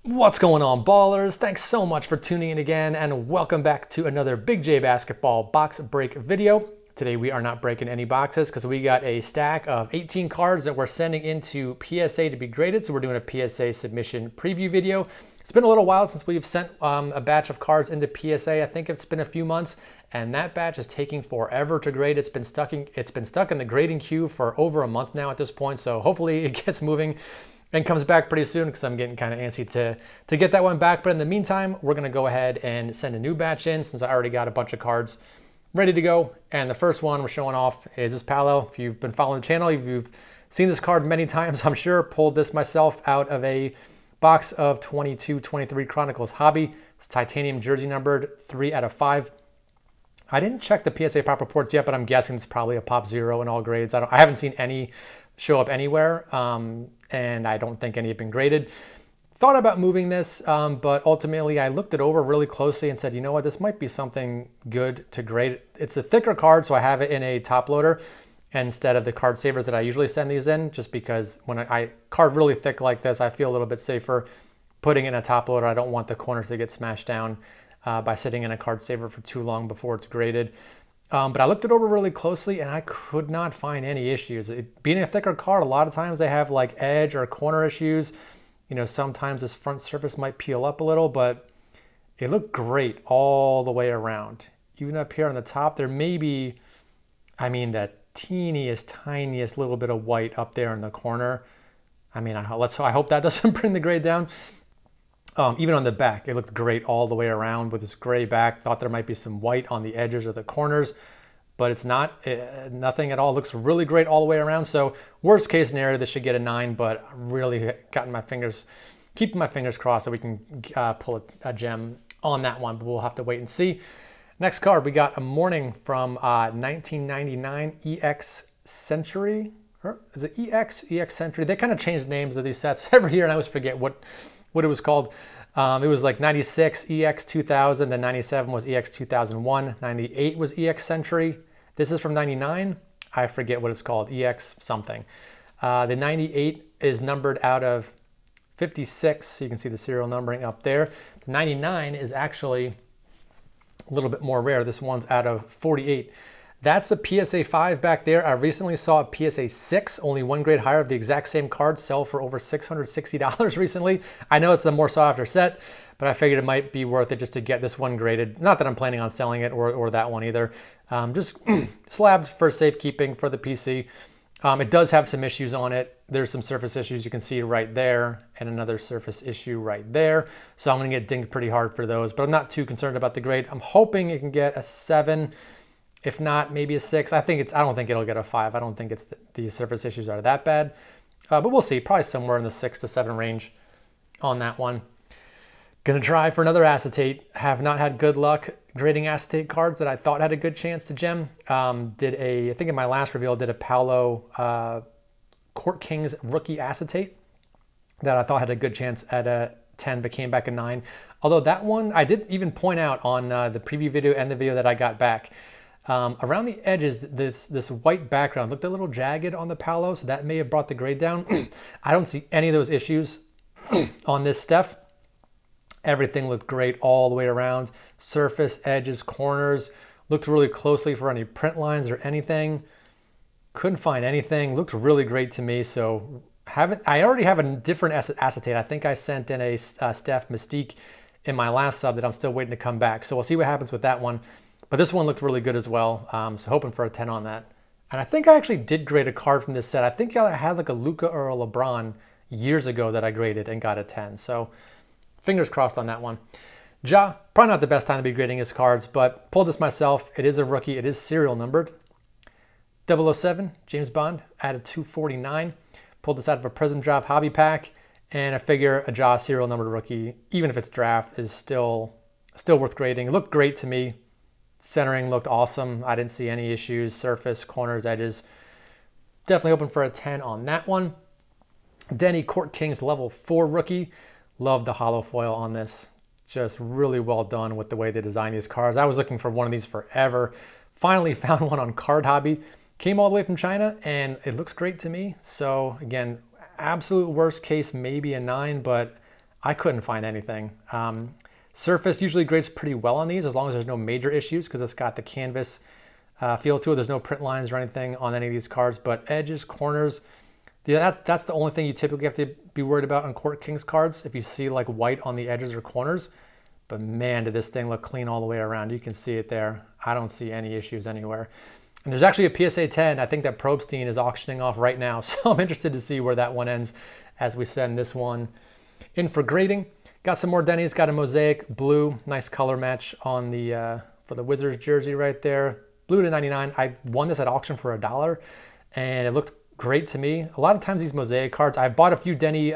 What's going on, ballers? Thanks so much for tuning in again, and welcome back to another BigJBasketball box break video. Today we are not breaking any boxes because we got a stack of 18 cards that we're sending into PSA to be graded, so we're doing a PSA submission preview video. It's been a little while since we've sent a batch of cards into PSA. I think it's been a few months, and that batch is taking forever to grade. It's been stuck in the grading queue for over a month now at this point, so hopefully it gets moving and comes back pretty soon because I'm getting kind of antsy to get that one back. But in the meantime, we're going to go ahead and send a new batch in since I already got a bunch of cards ready to go. And the first one we're showing off is this Paolo. If you've been following the channel, you've seen this card many times, I'm sure. Pulled this myself out of a box of 22-23 Chronicles Hobby. It's titanium jersey numbered 3 out of 5. I didn't check the PSA pop reports yet, but I'm guessing it's probably a pop 0 in all grades. I haven't seen any show up anywhere, and I don't think any have been graded. Thought about moving this, but ultimately I looked it over really closely and said, you know what, this might be something good to grade. It's a thicker card, so I have it in a top loader instead of the card savers that I usually send these in, just because when I card really thick like this, I feel a little bit safer putting in a top loader. I don't want the corners to get smashed down by sitting in a card saver for too long before it's graded. But I looked it over really closely and I could not find any issues. Being a thicker card, a lot of times they have like edge or corner issues. You know, sometimes this front surface might peel up a little, but it looked great all the way around. Even up here on the top, there may be, that teeniest, tiniest little bit of white up there in the corner. I hope that doesn't bring the grade down. Even on the back, it looked great all the way around with this gray back. Thought there might be some white on the edges or the corners, but it's not, nothing at all. It looks really great all the way around. So worst case scenario, this should get a 9, but I'm really keeping my fingers crossed that we can pull a gem on that one, but we'll have to wait and see. Next card, we got a Morning from 1999 EX Century. Or is it EX Century? They kind of change the names of these sets every year, and I always forget what it was called. It was like 96 EX 2000, then 97 was EX 2001, 98 was EX Century. This is from 99. I forget what it's called, EX something. The 98 is numbered out of 56, so you can see the serial numbering up there. The 99 is actually a little bit more rare. This one's out of 48. That's a PSA 5 back there. I recently saw a PSA 6, only one grade higher, of the exact same card sell for over $660 recently. I know it's the more sought after set, but I figured it might be worth it just to get this one graded. Not that I'm planning on selling it or that one either. Just slabbed for safekeeping for the PC. It does have some issues on it. There's some surface issues you can see right there and another surface issue right there. So I'm gonna get dinged pretty hard for those, but I'm not too concerned about the grade. I'm hoping it can get a 7. If not, maybe a 6. I don't think it'll get a 5. I don't think the surface issues are that bad. But we'll see. Probably somewhere in the 6 to 7 range on that one. Gonna try for another acetate. Have not had good luck grading acetate cards that I thought had a good chance to gem. I think in my last reveal, did a Paolo Court Kings rookie acetate that I thought had a good chance at a 10, but came back a 9. Although that one, I did even point out on the preview video and the video that I got back, around the edges, this white background looked a little jagged on the Paolo, so that may have brought the grade down. I don't see any of those issues on this Steph. Everything looked great all the way around. Surface, edges, corners. Looked really closely for any print lines or anything. Couldn't find anything. Looked really great to me, so I already have a different acetate. I think I sent in a Steph Mystique in my last sub that I'm still waiting to come back, so we'll see what happens with that one. But this one looked really good as well, so hoping for a 10 on that. And I think I actually did grade a card from this set. I think I had like a Luka or a LeBron years ago that I graded and got a 10. So fingers crossed on that one. Ja, probably not the best time to be grading his cards, but pulled this myself. It is a rookie. It is serial numbered. 007, James Bond, added 249. Pulled this out of a Prism Draft Hobby Pack. And I figure a Ja serial numbered rookie, even if it's draft, is still worth grading. It looked great to me. Centering looked awesome. I didn't see any issues. Surface, corners, edges. Definitely hoping for a 10 on that one. Denny Court Kings level 4 rookie. Love the hollow foil on this. Just really well done with the way they design these cards. I was looking for one of these forever. Finally found one on Card Hobby. Came all the way from China and it looks great to me. So again, absolute worst case, maybe a 9, but I couldn't find anything. Surface usually grades pretty well on these as long as there's no major issues because it's got the canvas feel to it. There's no print lines or anything on any of these cards, but edges, corners, that's the only thing you typically have to be worried about on Court Kings cards, if you see like white on the edges or corners. But man, did this thing look clean all the way around. You can see it there. I don't see any issues anywhere. And there's actually a PSA 10, I think that Probstein is auctioning off right now. So I'm interested to see where that one ends as we send this one in for grading. Got some more Denny's, got a mosaic blue, nice color match on the for the Wizards jersey right there. Blue to 99. I won this at auction for $1 and it looked great to me. A lot of times these mosaic cards, I bought a few Denny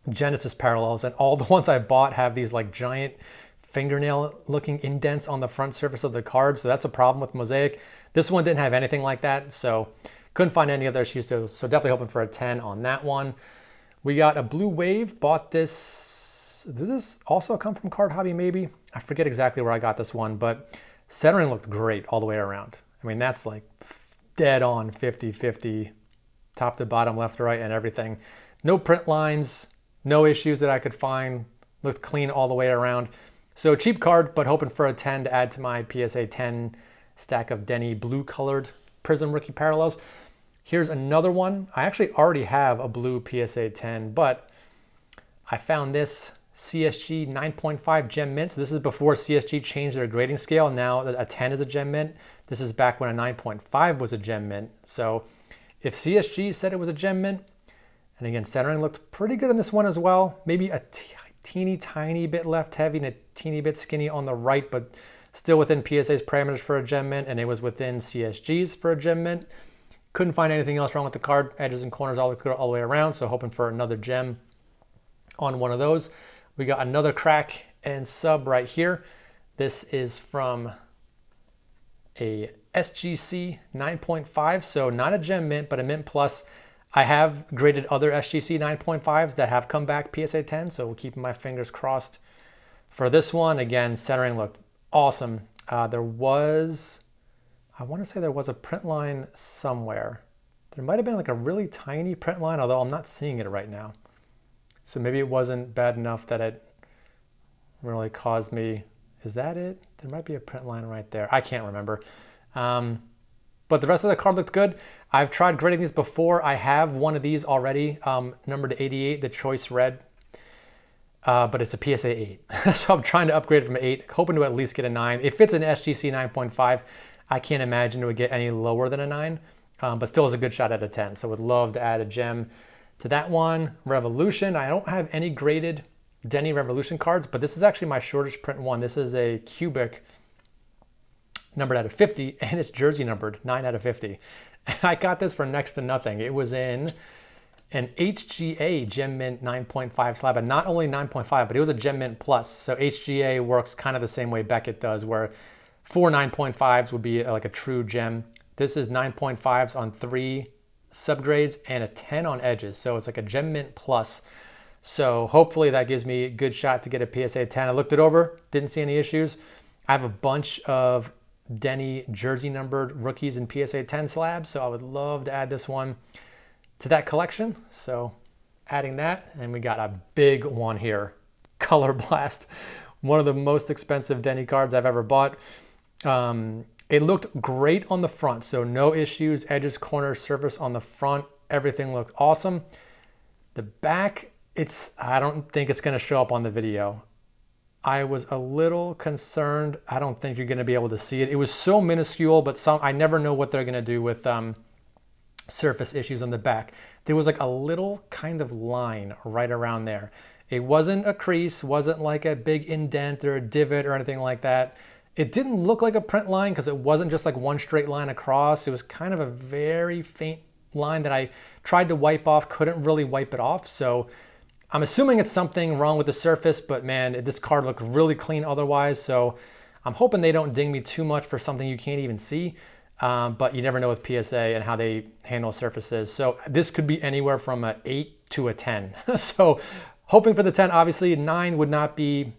Genesis parallels, and all the ones I bought have these like giant fingernail looking indents on the front surface of the card. So that's a problem with mosaic. This one didn't have anything like that, so couldn't find any other issues. So definitely hoping for a 10 on that one. We got a blue wave, bought this. Does this also come from Card Hobby maybe? I forget exactly where I got this one, but centering looked great all the way around. I mean, that's like dead on 50-50, top to bottom, left to right, and everything. No print lines, no issues that I could find. Looked clean all the way around. So cheap card, but hoping for a 10 to add to my PSA 10 stack of Denny blue colored Prism rookie parallels. Here's another one. I actually already have a blue PSA 10, but I found this CSG 9.5 Gem Mint. So this is before CSG changed their grading scale. Now a 10 is a Gem Mint. This is back when a 9.5 was a Gem Mint. So if CSG said it was a Gem Mint, and again, centering looked pretty good on this one as well. Maybe a teeny tiny bit left heavy and a teeny bit skinny on the right, but still within PSA's parameters for a Gem Mint, and it was within CSG's for a Gem Mint. Couldn't find anything else wrong with the card. Edges and corners all look good all the way around, so hoping for another gem on one of those. We got another crack and sub right here. This is from a SGC 9.5, so not a Gem Mint, but a Mint Plus. I have graded other SGC 9.5s that have come back PSA 10, so we'll keep my fingers crossed for this one. Again, centering looked awesome. I want to say there was a print line somewhere. There might have been like a really tiny print line, although I'm not seeing it right now. So maybe it wasn't bad enough that it really caused me. Is that it? There might be a print line right there. I can't remember. But the rest of the card looked good. I've tried grading these before. I have one of these already, numbered to 88, the Choice Red. But it's a PSA 8. So I'm trying to upgrade it from an 8, hoping to at least get a 9. If it's an SGC 9.5, I can't imagine it would get any lower than a 9, but still is a good shot at a 10. So would love to add a gem to that one. Revolution, I don't have any graded Denny Revolution cards, but this is actually my shortest print one. This is a cubic numbered out of 50, and it's jersey numbered 9 out of 50. And I got this for next to nothing. It was in an HGA Gem Mint 9.5 slab, and not only 9.5, but it was a Gem Mint Plus. So HGA works kind of the same way Beckett does, where 4 9.5s would be like a true gem. This is 9.5s on 3 subgrades and a 10 on edges. So it's like a Gem Mint Plus. So hopefully that gives me a good shot to get a PSA 10. I looked it over, didn't see any issues. I have a bunch of Denny jersey numbered rookies in PSA 10 slabs, so I would love to add this one to that collection. So adding that, and we got a big one here, Color Blast, one of the most expensive Denny cards I've ever bought. It looked great on the front, so no issues, edges, corners, surface on the front, everything looked awesome. The back, I don't think it's going to show up on the video. I was a little concerned. I don't think you're going to be able to see it. It was so minuscule, but I never know what they're going to do with surface issues on the back. There was like a little kind of line right around there. It wasn't a crease, wasn't like a big indent or a divot or anything like that. It didn't look like a print line because it wasn't just like one straight line across. It was kind of a very faint line that I tried to wipe off, couldn't really wipe it off. So I'm assuming it's something wrong with the surface, but man, this card looked really clean otherwise. So I'm hoping they don't ding me too much for something you can't even see. But you never know with PSA and how they handle surfaces. So this could be anywhere from an 8 to a 10. So hoping for the 10, obviously 9 would not be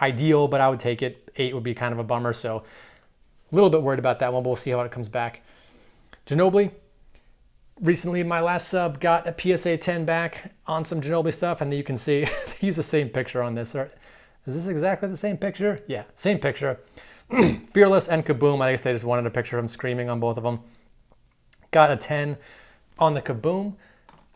ideal, but I would take it. 8 would be kind of a bummer. So a little bit worried about that one, but we'll see how it comes back. Ginobili, recently in my last sub got a PSA 10 back on some Ginobili stuff, and you can see they use the same picture on this. Is this exactly the same picture? Yeah, same picture. Fearless and Kaboom. I guess they just wanted a picture of him screaming on both of them. Got a 10 on the Kaboom.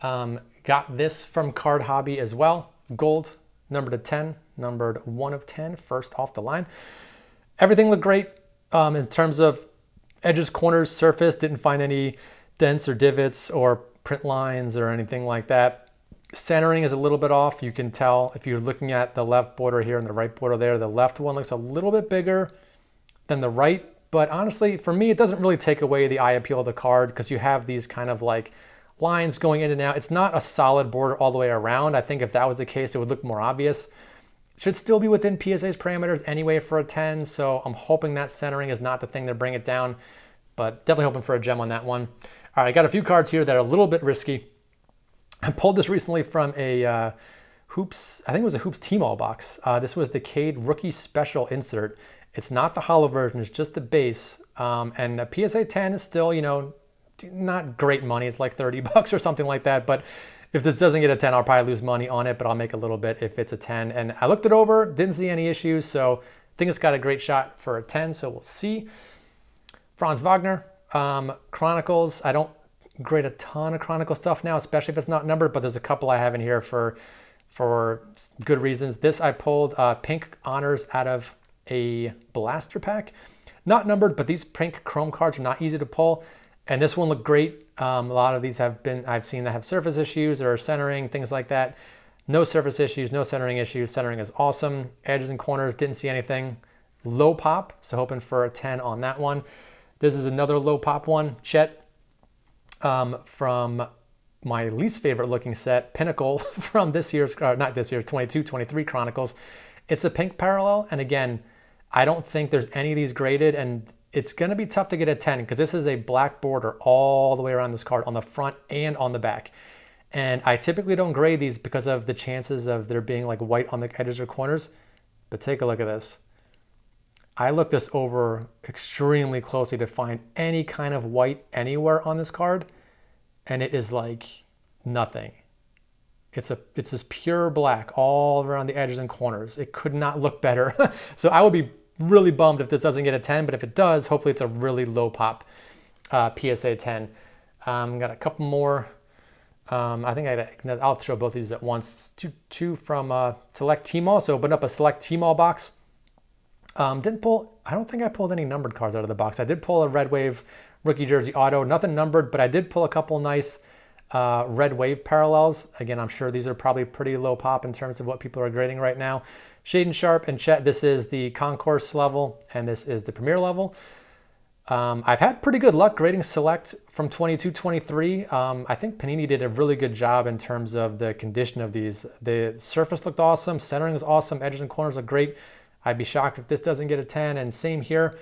Got this from Card Hobby as well. Gold, numbered to 10, numbered 1 of 10, first off the line. Everything looked great in terms of edges, corners, surface. Didn't find any dents or divots or print lines or anything like that. Centering is a little bit off. You can tell if you're looking at the left border here and the right border there. The left one looks a little bit bigger than the right. But honestly, for me, it doesn't really take away the eye appeal of the card because you have these kind of like lines going in and out. It's not a solid border all the way around. I think if that was the case, it would look more obvious. Should still be within PSA's parameters anyway for a 10. So I'm hoping that centering is not the thing to bring it down, but definitely hoping for a gem on that one. All right, I got a few cards here that are a little bit risky. I pulled this recently from a Hoops, I think it was a Hoops T-Mall box. This was the Cade Rookie Special Insert. It's not the hollow version, it's just the base. And a PSA 10 is still, you know, not great money. It's like 30 bucks or something like that. But if this doesn't get a 10, I'll probably lose money on it, but I'll make a little bit if it's a 10. And I looked it over, didn't see any issues. So I think it's got a great shot for a 10. So we'll see. Franz Wagner. Chronicles, I don't grade a ton of Chronicle stuff now, especially if it's not numbered, but there's a couple I have in here for good reasons. This I pulled pink honors out of a blaster pack. Not numbered, but these pink chrome cards are not easy to pull. And this one looked great. A lot of these I've seen that have surface issues or centering, things like that. No surface issues, no centering issues. Centering is awesome. Edges and corners, didn't see anything. Low pop, so hoping for a 10 on that one. This is another low pop one, Chet, from my least favorite looking set, Pinnacle, from this year's, not this year's, 22-23 Chronicles. It's a pink parallel, and again, I don't think there's any of these graded, and it's gonna be tough to get a 10 because this is a black border all the way around this card on the front and on the back. And I typically don't grade these because of the chances of there being like white on the edges or corners, but take a look at this. I looked this over extremely closely to find any kind of white anywhere on this card, and it is like nothing. It's this pure black all around the edges and corners. It could not look better. So I would be really bummed if this doesn't get a 10, but if it does, hopefully it's a really low pop PSA 10. Got a couple more. I think I'll show both of these at once. Two from Select T-Mall. So open up a Select T-Mall box. I don't think I pulled any numbered cards out of the box. I did pull a Red Wave rookie jersey auto, nothing numbered, but I did pull a couple nice Red Wave parallels. Again, I'm sure these are probably pretty low pop in terms of what people are grading right now. Shaden Sharp and Chet, this is the concourse level, and this is the premier level. I've had pretty good luck grading Select from 22-23. I think Panini did a really good job in terms of the condition of these. The surface looked awesome, centering is awesome, edges and corners are great. I'd be shocked if this doesn't get a 10, and same here.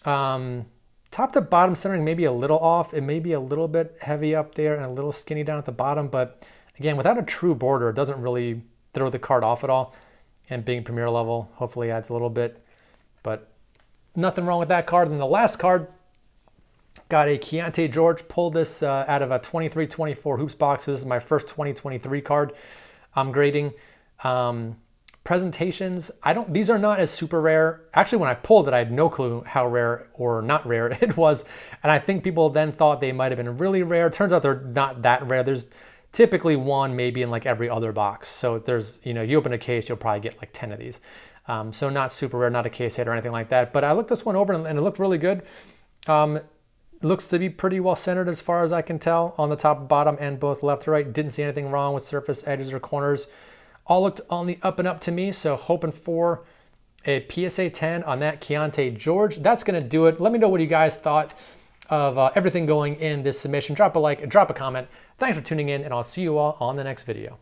Top to bottom centering may be a little off. It may be a little bit heavy up there and a little skinny down at the bottom, but again, without a true border, it doesn't really throw the card off at all. And being premier level hopefully adds a little bit, but nothing wrong with that card. And the last card, got a Keontae George. Pulled this out of a 23-24 Hoops box. This is my first 2023 card I'm grading. Presentations, these are not as super rare. Actually, when I pulled it, I had no clue how rare or not rare it was. And I think people then thought they might have been really rare. Turns out they're not that rare. There's typically one maybe in like every other box. So there's, you open a case, you'll probably get like 10 of these. So not super rare, not a case hit or anything like that. But I looked this one over and it looked really good. Looks to be pretty well centered as far as I can tell on the top and bottom and both left to right. Didn't see anything wrong with surface, edges, or corners. All looked on the up and up to me, so hoping for a PSA 10 on that Keontae George. That's going to do it. Let me know what you guys thought of everything going in this submission. Drop a like, drop a comment. Thanks for tuning in, and I'll see you all on the next video.